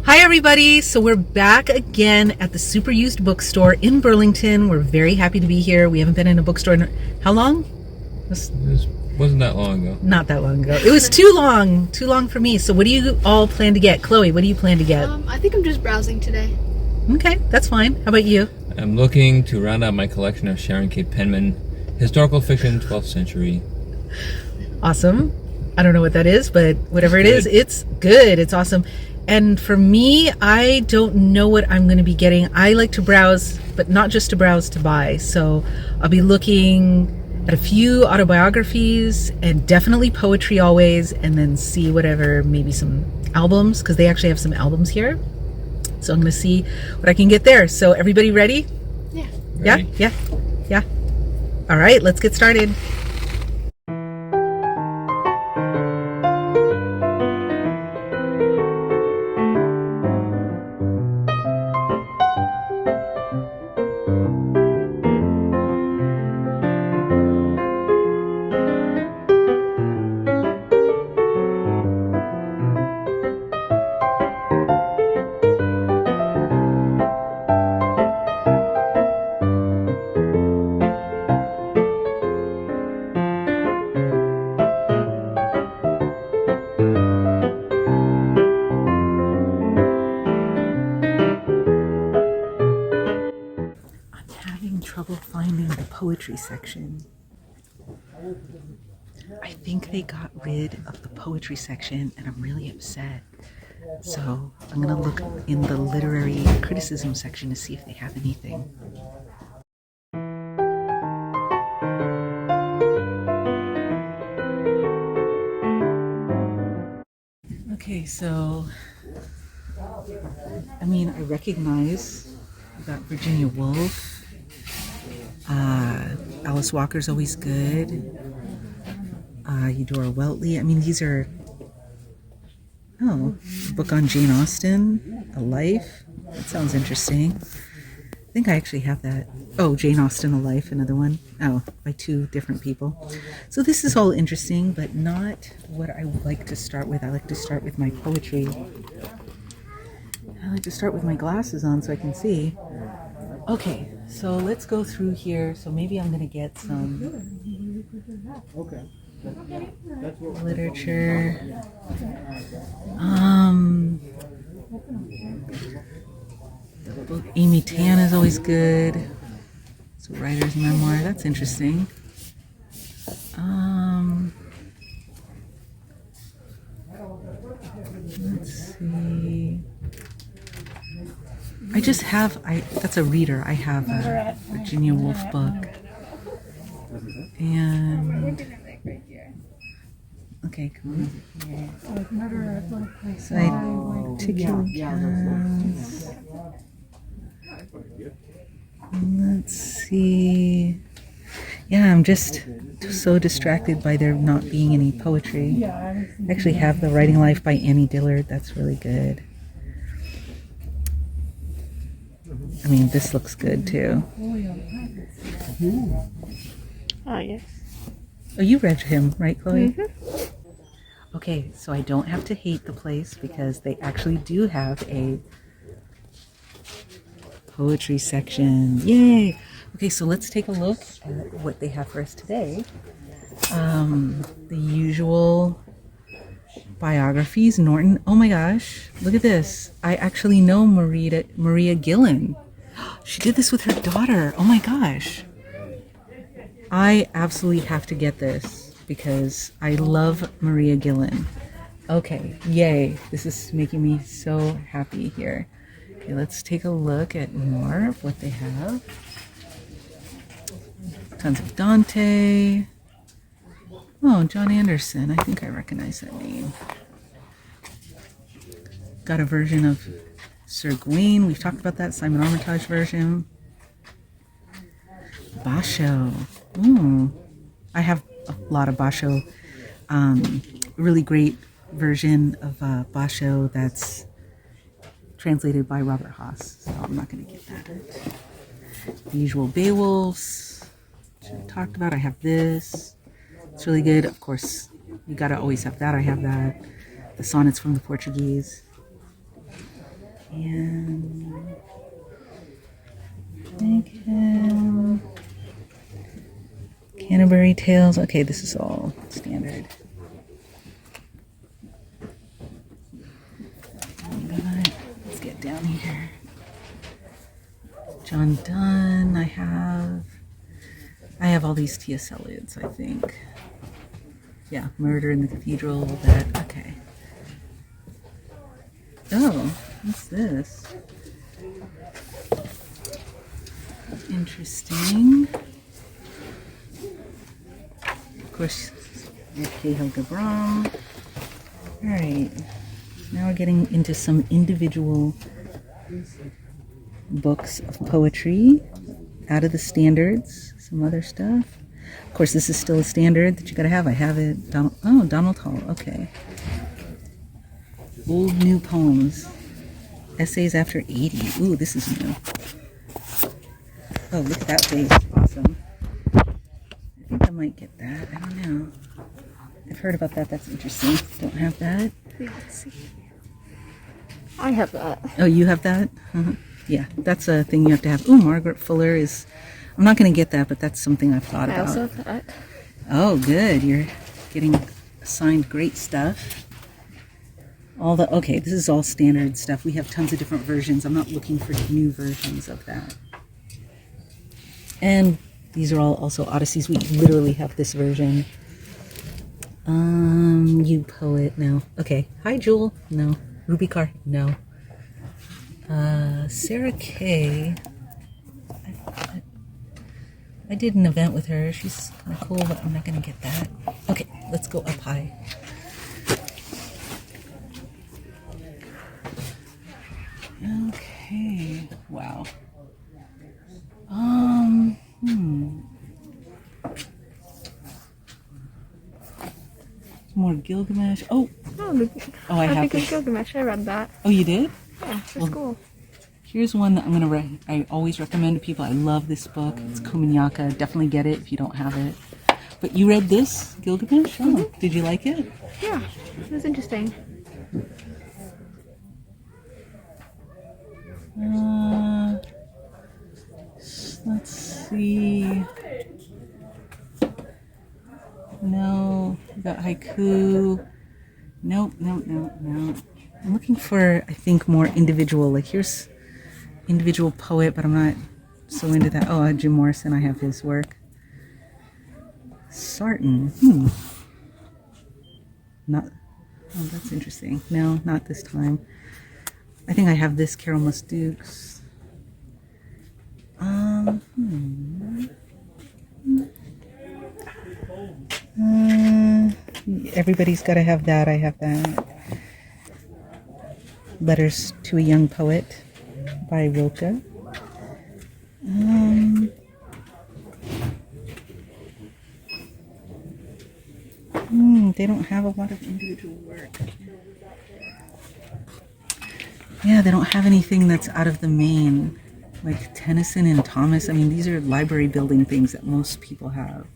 Hi everybody! So we're back again at the Super Used Bookstore in Burlington. We're very happy to be here. We haven't been in a bookstore in how long? It wasn't that long ago. Not that long ago. It was too long for me. So what do you all plan to get? Chloe, what do you plan to get? I think I'm just browsing today. Okay, that's fine. How about you? I'm looking to round out my collection of Sharon K. Penman historical fiction, 12th century. Awesome. I don't know what that is, but whatever it is, it's good. It's awesome. And for me, I don't know what I'm going to be getting. I like to browse, but not just to browse, to buy. So I'll be looking at a few autobiographies and definitely poetry always, and then see whatever, maybe some albums, because they actually have some albums here. So I'm going to see what I can get there. So everybody ready? Yeah. Ready? Yeah. All right, let's get started. Trouble finding the poetry section. I think they got rid of the poetry section and I'm really upset. So I'm gonna look in the literary criticism section to see if they have anything. Okay, so I recognize about Virginia Woolf. Alice Walker's always good. Eudora Welty. These are... Oh, a book on Jane Austen, A Life. That sounds interesting. I think I actually have that. Oh, Jane Austen, A Life, another one. Oh, by two different people. So this is all interesting, but not what I would like to start with. I like to start with my poetry. I like to start with my glasses on so I can see. Okay, so let's go through here. So maybe I'm going to get some literature. The book Amy Tan is always good. It's a writer's memoir. That's interesting. Let's see. That's a reader. I have a Virginia Woolf book. And, okay, come on here. So I particular cast. Let's see. Yeah, I'm just so distracted by there not being any poetry. I actually have The Writing Life by Annie Dillard. That's really good. This looks good too. Oh, yes. Oh, you read him, right, Chloe? Mm-hmm. Okay, so I don't have to hate the place because they actually do have a poetry section. Yay! Okay, so let's take a look at what they have for us today. The usual biographies. Norton. Oh my gosh, look at this. I actually know Maria Gillan. She did this with her daughter. Oh my gosh. I absolutely have to get this because I love Maria Gillan. Okay, yay. This is making me so happy here. Okay, let's take a look at more of what they have. Tons of Dante. Oh, John Anderson. I think I recognize that name. Got a version of Sir Gawain. We've talked about that. Simon Armitage version. Basho. Ooh. I have a lot of Basho. Really great version of Basho that's translated by Robert Haas. So I'm not going to get that. The Usual Beowulfs. Which I talked about. I have this. It's really good. Of course, you gotta always have that. I have that. The sonnets from the Portuguese. And Mayhem, Canterbury Tales. Okay, this is all standard. Let's get down here. John Donne. I have all these T.S. Eliot's, I think. Yeah, Murder in the Cathedral. That. Okay. Oh, what's this? Interesting. Of course, Cahill Gabram. All right. Now we're getting into some individual books of poetry out of the standards, some other stuff. Of course, this is still a standard that you gotta have. I have it. Donald Hall. Okay. Old new poems. Essays after 80. Ooh, this is new. Oh, look at that face. Awesome. I think I might get that. I don't know. I've heard about that. That's interesting. Don't have that. Let's see. I have that. Oh, you have that? Yeah, that's a thing you have to have. Ooh, Margaret Fuller is... I'm not going to get that, but that's something I've thought about. I also have that. Oh, good. You're getting assigned great stuff. Okay, this is all standard stuff. We have tons of different versions. I'm not looking for new versions of that. And these are all also Odysseys. We literally have this version. You Poet, no. Okay. Hi, Jewel, no. Ruby Carr, no. Sarah Kay. I did an event with her. She's kind of cool, but I'm not going to get that. Okay, let's go up high. Okay. Wow. More Gilgamesh. Oh, I have think this. Gilgamesh. I read that. Oh, you did? Yeah, it's cool. Here's one that I'm gonna I always recommend to people. I love this book. It's Kuminyaka. Definitely get it if you don't have it. But you read this, Gilgamesh? Oh, did you like it? Yeah, it was interesting. Let's see. No, we got haiku. Nope. I'm looking for, I think, more individual. Like, here's individual poet, but I'm not so into that. Oh, Jim Morrison, I have his work. Sarton. Oh, that's interesting. No, not this time. I think I have this Carol Musdukes. Everybody's got to have that. I have that. Letters to a Young Poet by Rilke. They don't have a lot of individual work. Yeah, they don't have anything that's out of the main. Like Tennyson and Thomas. I mean, these are library building things that most people have.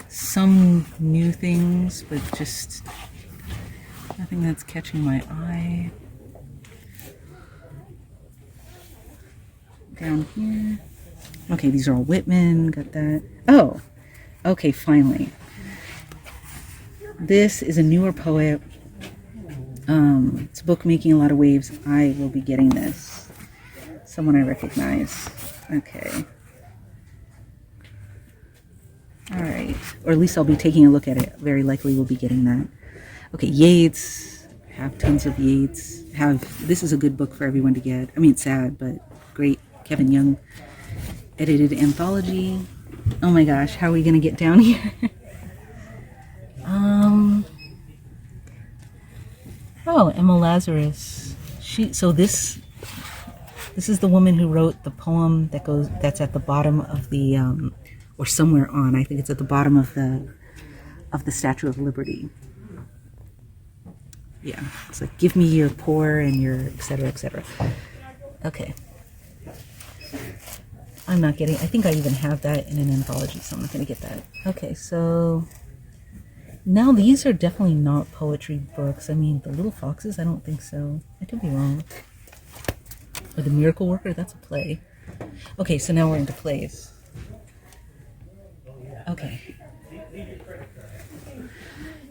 Some new things, but just nothing that's catching my eye. Down here. Okay, these are all Whitman. Got that. Oh, okay, finally. This is a newer poet. It's a book making a lot of waves. I will be getting this. Someone I recognize. Okay. All right. Or at least I'll be taking a look at it. Very likely we'll be getting that. Okay, Yeats. Have tons of Yeats. This is a good book for everyone to get. I mean, it's sad, but great. Kevin Young edited anthology. Oh my gosh, how are we gonna get down here? Oh, Emma Lazarus. This is the woman who wrote the poem that's at the bottom of the or somewhere on. I think it's at the bottom of the Statue of Liberty. Yeah, it's like, give me your poor and your et cetera. Okay. I'm not getting, I think I even have that in an anthology, so I'm not going to get that. Okay, so now these are definitely not poetry books. I mean, The Little Foxes, I don't think so. I could be wrong. Or The Miracle Worker, that's a play. Okay, so now we're into plays. Okay.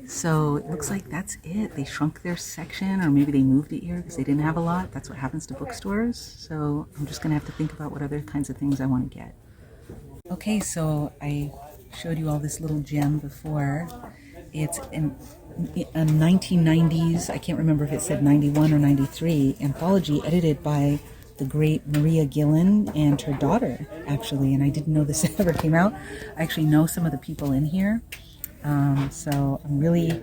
So it looks like that's it. They shrunk their section, or maybe they moved it here because they didn't have a lot. That's what happens to bookstores. So I'm just going to have to think about what other kinds of things I want to get. Okay, so I showed you all this little gem before. It's a 1990s, I can't remember if it said 91 or 93, anthology edited by the great Maria Gillen and her daughter, actually. And I didn't know this ever came out. I actually know some of the people in here. So I'm really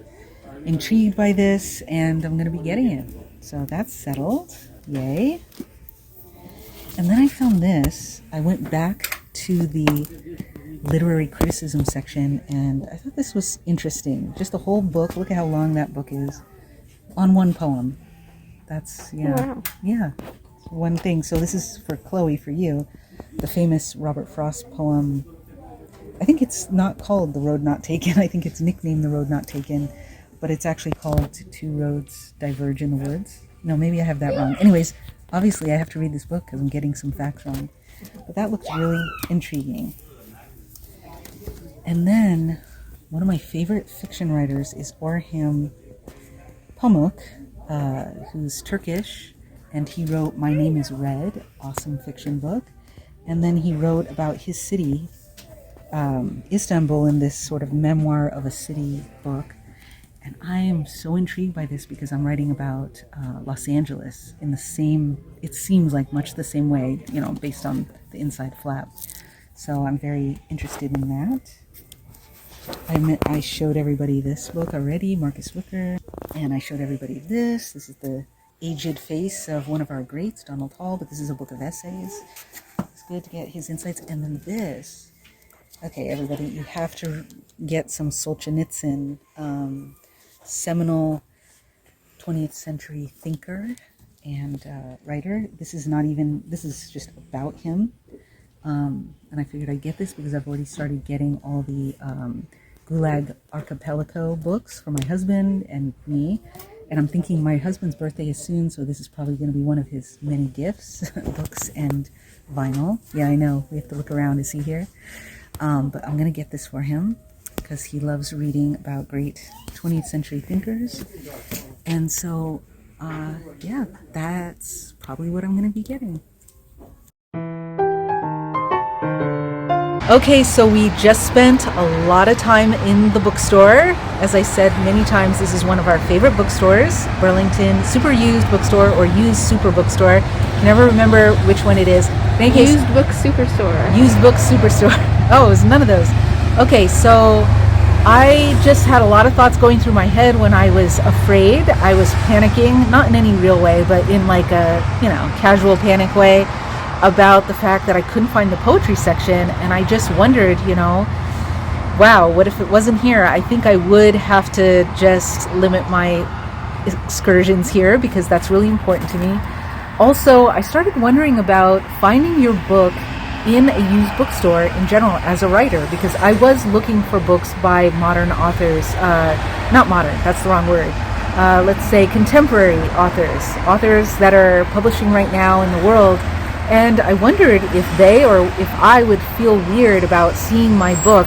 intrigued by this, and I'm going to be getting it. So that's settled. Yay. And then I found this. I went back to the literary criticism section, and I thought this was interesting. Just a whole book. Look at how long that book is. On one poem. That's, Wow. Yeah. One thing. So this is for Chloe, for you. The famous Robert Frost poem. I think it's not called The Road Not Taken. I think it's nicknamed The Road Not Taken, but it's actually called Two Roads Diverge in the Woods. No, maybe I have that wrong. Anyways, obviously I have to read this book because I'm getting some facts wrong. But that looks really intriguing. And then one of my favorite fiction writers is Orhan Pamuk, who's Turkish, and he wrote My Name is Red, awesome fiction book. And then he wrote about his city, Istanbul, in this sort of memoir of a city book. And I am so intrigued by this because I'm writing about Los Angeles in the same, it seems like much the same way, you know, based on the inside flap. So I'm very interested in that. I showed everybody this book already, Marcus Wicker, and I showed everybody this. This is the aged face of one of our greats, Donald Hall, but this is a book of essays. It's good to get his insights. And then this. Okay, everybody, you have to get some Solzhenitsyn, seminal 20th century thinker and writer. This is just about him. And I figured I'd get this because I've already started getting all the Gulag Archipelago books for my husband and me. And I'm thinking my husband's birthday is soon, so this is probably going to be one of his many gifts, books and vinyl. Yeah, I know, we have to look around. Is he here? But I'm going to get this for him because he loves reading about great 20th century thinkers. And so, yeah, that's probably what I'm going to be getting. Okay, so we just spent a lot of time in the bookstore. As I said many times, this is one of our favorite bookstores, Burlington Super Used Bookstore or Used Super Bookstore. I never remember which one it is. In any case, Used Book Superstore. Used Book Superstore. Oh, it was none of those. Okay, so I just had a lot of thoughts going through my head when I was afraid. I was panicking, not in any real way, but in like a, casual panic way, about the fact that I couldn't find the poetry section. And I just wondered, wow, what if it wasn't here? I think I would have to just limit my excursions here because that's really important to me. Also, I started wondering about finding your book in a used bookstore in general as a writer, because I was looking for books by modern authors, not modern, that's the wrong word, let's say contemporary authors that are publishing right now in the world. And I wondered if they or if I would feel weird about seeing my book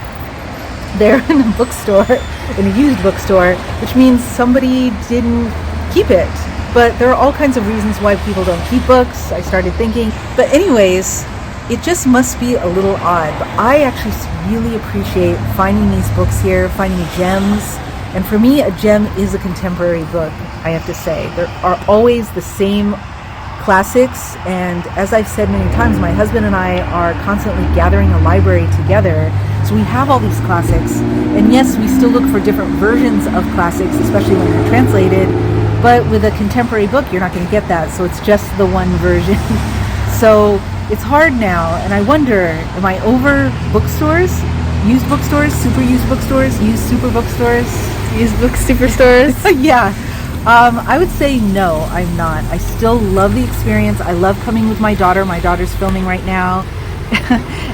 there in a bookstore, in a used bookstore, which means somebody didn't keep it. But there are all kinds of reasons why people don't keep books, I started thinking. But anyways, it just must be a little odd. But I actually really appreciate finding these books here, finding gems. And for me, a gem is a contemporary book, I have to say. There are always the same classics, and as I've said many times, my husband and I are constantly gathering a library together, so we have all these classics. And yes, we still look for different versions of classics, especially when they're translated, but with a contemporary book you're not going to get that, so it's just the one version. So it's hard now, and I wonder, am I over bookstores? Used bookstores, super used bookstores, used super bookstores, Used Book Superstores. yeah. I would say no, I'm not. I still love the experience. I love coming with my daughter. My daughter's filming right now.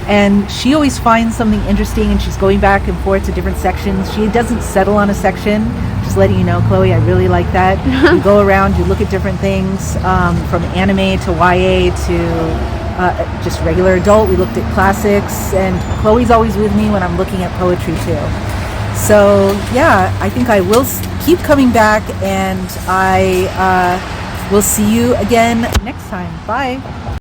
And she always finds something interesting, and she's going back and forth to different sections. She doesn't settle on a section, which is Just letting you know, Chloe, I really like that. You go around, you look at different things, from anime to YA to just regular adult. We looked at classics, and Chloe's always with me when I'm looking at poetry too. So yeah, I think I will keep coming back, and I will see you again next time. Bye.